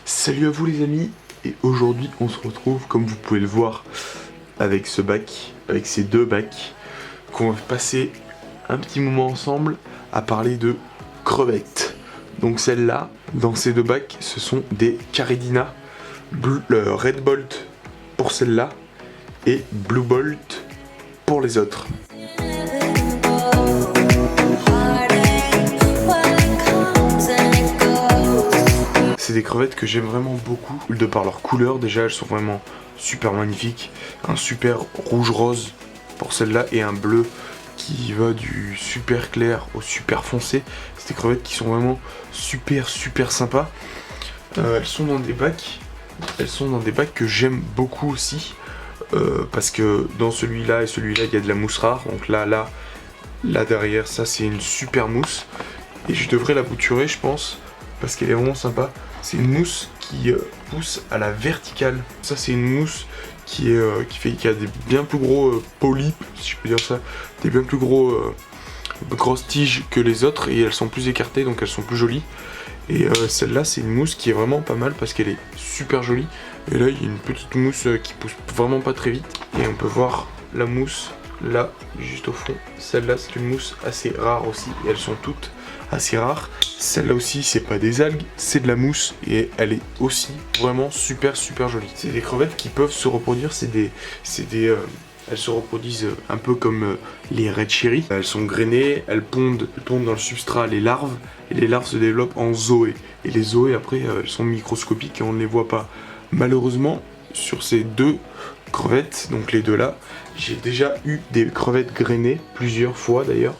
Salut à vous les amis, et aujourd'hui on se retrouve comme vous pouvez le voir avec ce bac, avec ces deux bacs, qu'on va passer un petit moment ensemble à parler de crevettes. Donc celles-là, dans ces deux bacs, ce sont des Caridina, Red Bolt pour celle-là et Blue Bolt pour les autres. C'est des crevettes que j'aime vraiment beaucoup, de par leur couleur déjà, elles sont vraiment super magnifiques. Un super rouge-rose pour celle-là et un bleu qui va du super clair au super foncé. C'est des crevettes qui sont vraiment super sympas. Elles sont dans des bacs, que j'aime beaucoup aussi. Parce que dans celui-là et celui-là il y a de la mousse rare, donc là derrière ça c'est une super mousse. Et je devrais la bouturer je pense, parce qu'elle est vraiment sympa. C'est une mousse qui pousse à la verticale. Ça c'est une mousse qui a des bien plus gros polypes, si je peux dire ça, des bien plus grosses tiges que les autres, et elles sont plus écartées donc elles sont plus jolies. Et celle-là c'est une mousse qui est vraiment pas mal parce qu'elle est super jolie. Et là il y a une petite mousse qui pousse vraiment pas très vite. Et on peut voir la mousse là juste au fond. Celle-là c'est une mousse assez rare aussi, et elles sont toutes assez rares. Celle-là aussi c'est pas des algues, c'est de la mousse, et elle est aussi vraiment super jolie. C'est des crevettes qui peuvent se reproduire, elles se reproduisent un peu comme les red cherry. Elles sont grainées, elles pondent dans le substrat les larves, et les larves se développent en zoé. Et les zoés après elles sont microscopiques et on ne les voit pas. Malheureusement sur ces deux crevettes, donc les deux là, j'ai déjà eu des crevettes grainées plusieurs fois d'ailleurs.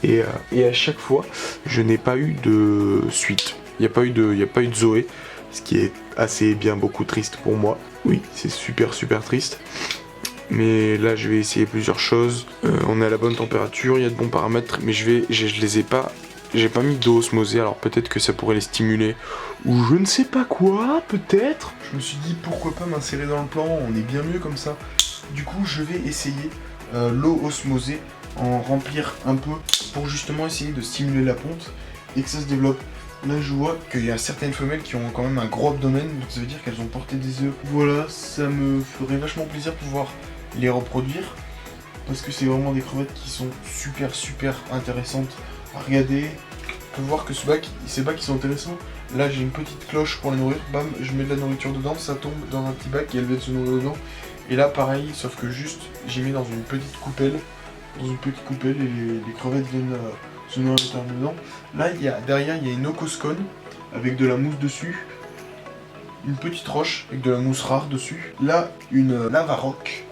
Et à chaque fois, je n'ai pas eu de suite. Il n'y a pas eu de Zoé, ce qui est assez bien beaucoup triste pour moi. Oui, c'est super triste. Mais là, je vais essayer plusieurs choses. On est à la bonne température, il y a de bons paramètres, mais j'ai pas mis d'eau osmosée, alors peut-être que ça pourrait les stimuler. Ou je ne sais pas quoi, peut-être. Je me suis dit, pourquoi pas m'insérer dans le plan, on est bien mieux comme ça. Du coup, je vais essayer l'eau osmosée, en remplir un peu pour justement essayer de stimuler la ponte et que ça se développe. Là je vois qu'il y a certaines femelles qui ont quand même un gros abdomen, donc ça veut dire qu'elles ont porté des œufs. Voilà, ça me ferait vachement plaisir de pouvoir les reproduire parce que c'est vraiment des crevettes qui sont super intéressantes à regarder. On peut voir que ces bacs qui sont intéressants. Là j'ai une petite cloche pour les nourrir, bam, je mets de la nourriture dedans, ça tombe dans un petit bac et elles viennent se nourrir dedans. Et là pareil, sauf que juste j'ai mis dans une petite coupelle. Et les crevettes viennent se nourrir dedans. Là, derrière, il y a une ocoscone avec de la mousse dessus. Une petite roche avec de la mousse rare dessus. Là, une lava rock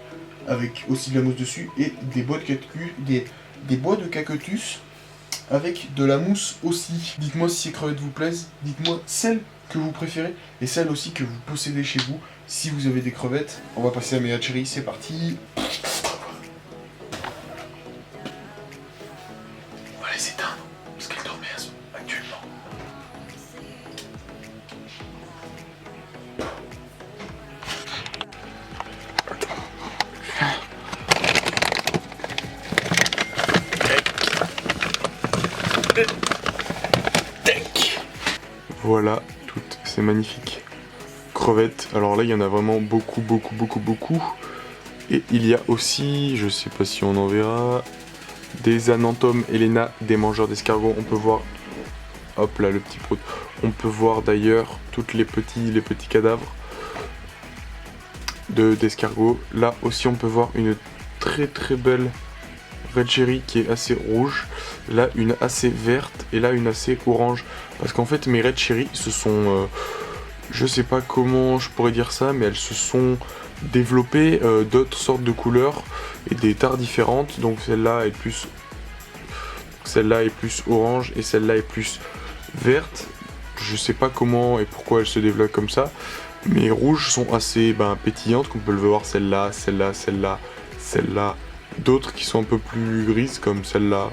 avec aussi de la mousse dessus. Et des bois de cactus avec de la mousse aussi. Dites-moi si ces crevettes vous plaisent. Dites-moi celles que vous préférez et celles aussi que vous possédez chez vous. Si vous avez des crevettes, on va passer à mes hatcheries. C'est parti. Voilà toutes ces magnifiques crevettes. Alors là il y en a vraiment beaucoup. Et il y a aussi, je sais pas si on en verra, des Ananthum Helena, des mangeurs d'escargots. On peut voir, hop là le petit prout. On peut voir d'ailleurs toutes les petits cadavres d'escargots. Là aussi on peut voir une très belle red cherry qui est assez rouge, là une assez verte et là une assez orange, parce qu'en fait mes red cherry se sont je sais pas comment je pourrais dire ça, mais elles se sont développées d'autres sortes de couleurs et des tares différentes. Donc celle-là est plus orange et celle-là est plus verte. Je sais pas comment et pourquoi elles se développent comme ça, mais les rouges sont assez pétillantes, comme on peut le voir, celle-là, d'autres qui sont un peu plus grises comme celle-là.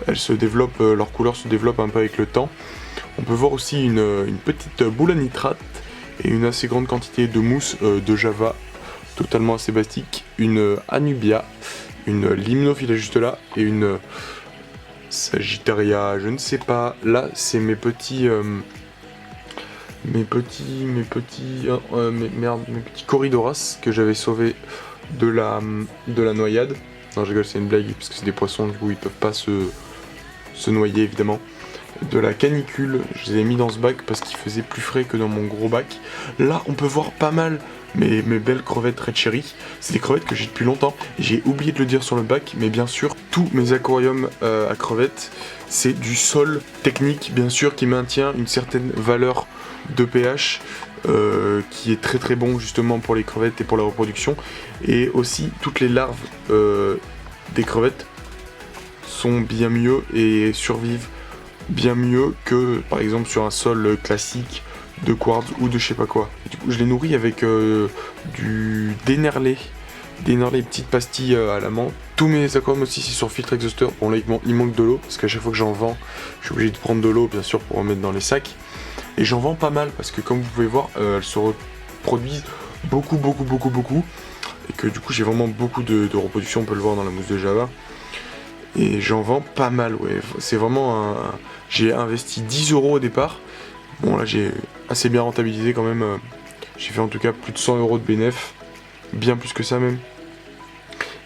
Elles se développent, leur couleur se développe un peu avec le temps. On peut voir aussi une petite boule à nitrate et une assez grande quantité de mousse de Java, totalement asébastique, une Anubia, une Limnophila juste là, et une Sagittaria, je ne sais pas. Là, c'est mes petits mes petits corridoras que j'avais sauvés de la noyade. Non, je rigole, c'est une blague parce que c'est des poissons, du coup ils peuvent pas se noyer évidemment. De la canicule, je les ai mis dans ce bac parce qu'il faisait plus frais que dans mon gros bac. Là, on peut voir pas mal mes belles crevettes Red Cherry. C'est des crevettes que j'ai depuis longtemps. J'ai oublié de le dire sur le bac, mais bien sûr, tous mes aquariums à crevettes, c'est du sol technique, bien sûr, qui maintient une certaine valeur de pH. Qui est très très bon justement pour les crevettes et pour la reproduction. Et aussi, toutes les larves des crevettes sont bien mieux et survivent bien mieux que par exemple sur un sol classique de quartz ou de je sais pas quoi. Et du coup je les nourris avec du Dennerlé, petites pastilles à la menthe. Tous mes aquariums aussi c'est sur filtre exhausteur. Bon là il manque de l'eau parce qu'à chaque fois que j'en vends je suis obligé de prendre de l'eau bien sûr pour en mettre dans les sacs. Et j'en vends pas mal parce que comme vous pouvez voir elles se reproduisent beaucoup. Et que du coup j'ai vraiment beaucoup de reproduction, on peut le voir dans la mousse de Java. Et j'en vends pas mal, ouais. C'est vraiment un... J'ai investi 10 € au départ. Bon là j'ai assez bien rentabilisé quand même. J'ai fait en tout cas plus de 100 € de bénéf. Bien plus que ça même.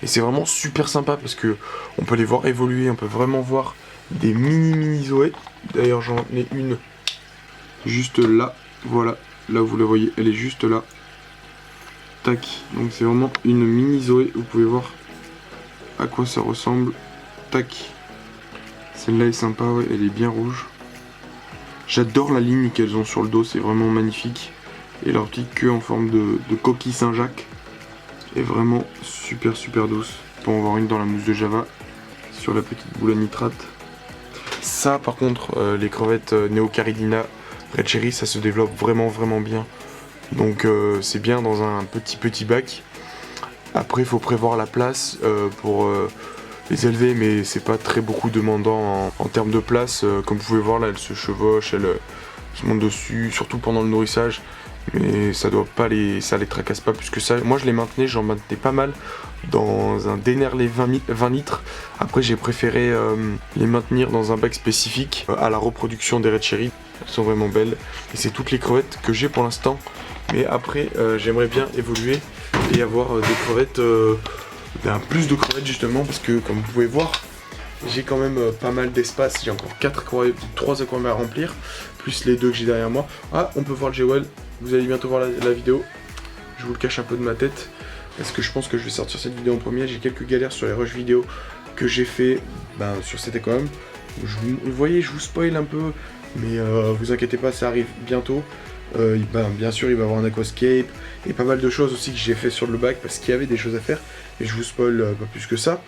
Et c'est vraiment super sympa parce que on peut les voir évoluer. On peut vraiment voir des mini zoés. D'ailleurs j'en ai une juste là. Voilà. Là vous la voyez, elle est juste là. Tac. Donc c'est vraiment une mini zoé. Vous pouvez voir à quoi ça ressemble. Tac. Celle-là est sympa, ouais, elle est bien rouge. J'adore la ligne qu'elles ont sur le dos, c'est vraiment magnifique. Et leur petite queue en forme de coquille Saint-Jacques est vraiment super douce. On peut en voir une dans la mousse de Java, sur la petite boule à nitrate. Ça par contre, les crevettes Neocaridina Red Cherry, ça se développe vraiment bien. Donc c'est bien dans un petit bac. Après il faut prévoir la place pour... les élever, mais c'est pas très beaucoup demandant en termes de place. Comme vous pouvez voir là, elles se chevauchent, elles se montent dessus, surtout pendant le nourrissage. Mais ça les tracasse pas plus que ça. Moi je les maintenais, j'en maintenais pas mal dans un Dennerlé 20 litres. Après j'ai préféré les maintenir dans un bac spécifique à la reproduction des Red Cherry. Elles sont vraiment belles. Et c'est toutes les crevettes que j'ai pour l'instant. Mais après j'aimerais bien évoluer et avoir des crevettes... plus de crevettes justement parce que comme vous pouvez voir j'ai quand même pas mal d'espace, j'ai encore 3 aquariums à remplir plus les 2 que j'ai derrière moi. Ah, on peut voir le Jewel, vous allez bientôt voir la vidéo, je vous le cache un peu de ma tête parce que je pense que je vais sortir cette vidéo en premier. J'ai quelques galères sur les rushs vidéo que j'ai fait sur cet aquarium. Vous voyez, je vous spoil un peu, mais vous inquiétez pas, ça arrive bientôt. Bien sûr il va y avoir un aquascape et pas mal de choses aussi que j'ai fait sur le bac parce qu'il y avait des choses à faire et je vous spoil pas plus que ça.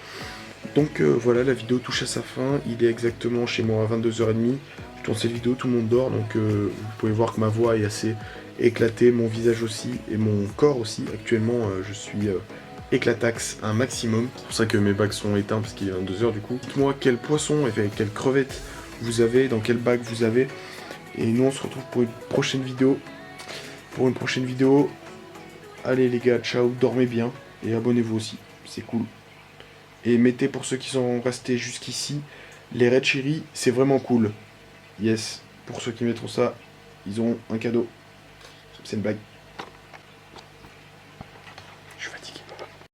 Donc voilà, la vidéo touche à sa fin. Il est exactement chez moi à 22h30. Je tourne cette vidéo, tout le monde dort, donc vous pouvez voir que ma voix est assez éclatée, mon visage aussi et mon corps aussi. Actuellement je suis éclataxe un maximum, c'est pour ça que mes bacs sont éteints parce qu'il est 22h du coup. Dites-moi quel poisson et quelle crevette vous avez, dans quel bac vous avez. Et nous on se retrouve pour une prochaine vidéo. Allez les gars, ciao, dormez bien. Et abonnez-vous aussi, c'est cool. Et mettez pour ceux qui sont restés jusqu'ici, les Red Cherry, c'est vraiment cool. Yes, pour ceux qui mettront ça, ils ont un cadeau. C'est une blague.